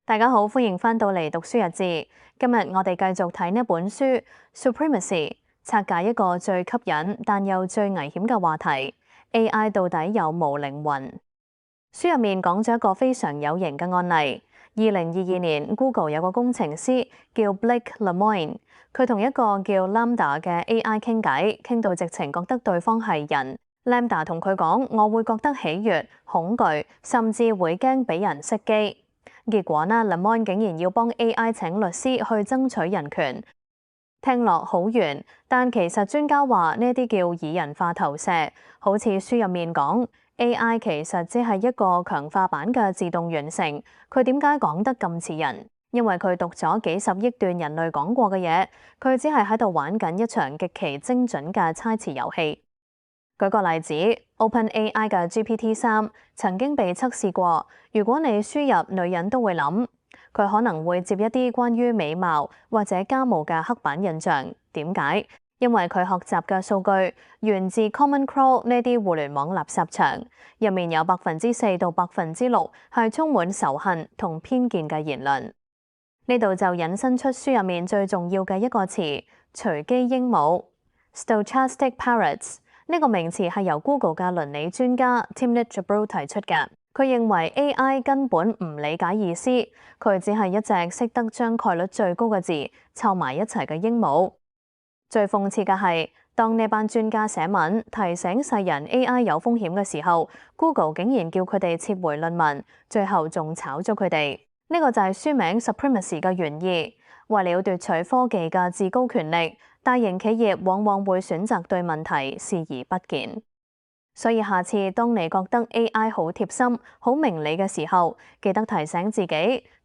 大家好，歡迎返到嚟讀書日誌。今日我哋繼續睇呢本書《Supremacy》，拆解一個最吸引但又最危險嘅話題：AI 到底有冇靈魂？書入面講咗一個非常有型嘅案例。2022年 Google 有個工程師叫 Blake Lemoine， 佢同一個叫 LaMDA 嘅 AI 傾偈，傾到直情覺得對方係人。LaMDA 同佢講：我會覺得喜悅、恐懼，甚至會驚俾人熄機。結果呢 Lemoine 竟然要幫 AI 請律師去爭取人權。聽落好玄，但其實專家話呢啲叫擬人化投射，好似書入面講 AI 其實只係一個強化版嘅自動完成。佢點解講得咁似人？因為佢讀咗幾十億段人類講過嘅嘢，佢只係喺度玩緊一場極其精準嘅猜詞遊戲。舉個例子 ，OpenAI 嘅 GPT-3 曾經被測試過，如果你輸入女人都會諗，佢可能會接一啲關於美貌或者家務嘅刻板印象。點解？因為佢學習嘅數據源自 Common Crawl 呢啲互聯網垃圾場，入面有4%到6%係充滿仇恨同偏見嘅言論。呢度就引申出書入面最重要嘅一個詞：隨機鸚鵡 （Stochastic Parrots）。呢個名詞係由 Google 嘅倫理專家 Timnit Gebru 提出嘅。佢認為 AI 根本唔理解意思，佢只係一隻識得將概率最高嘅字湊埋一齊嘅鸚鵡。最諷刺嘅係，當呢班專家寫文提醒世人 AI 有風險嘅時候， Google 竟然叫佢哋撤回論文，最後仲炒咗佢哋。呢個就係書名 Supremacy 嘅原意。為了奪取科技嘅至高權力，大型企業往往會選擇對問題視而不見。所以下次當你覺得 AI 好貼心、好明理嘅時候，記得提醒自己，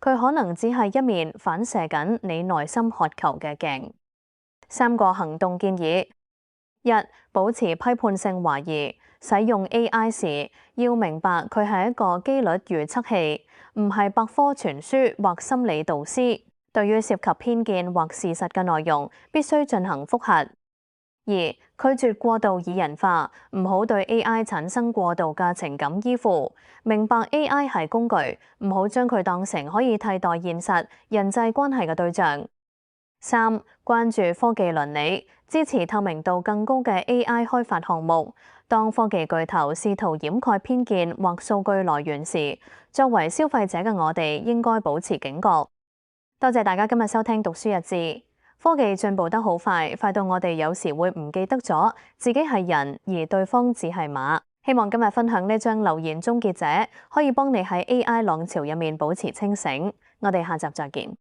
佢可能只係一面反射緊你內心渴求嘅鏡。3個行動建議： 1. 保持批判性懷疑，使用 AI 時要明白佢係一個機率預測器，唔係百科全書或心理導師。對於涉及偏見或事實嘅內容，必須進行複核。 2. 拒絕過度擬人化，唔好對 AI 產生過度嘅情感依附。明白 AI 係工具，唔好將佢當成可以替代現實人際關係嘅對象。 3. 關注科技倫理，支持透明度更高嘅 AI 開發項目。當科技巨頭試圖掩蓋偏見或數據來源時，作為消費者嘅我哋應該保持警覺。多謝大家今日收聽讀書日誌。科技進步得好快，快到我哋有時會唔記得咗自己係人，而對方只係馬。希望今日分享呢張留言終結者可以幫你喺 AI 浪潮入面保持清醒。我哋下集再見。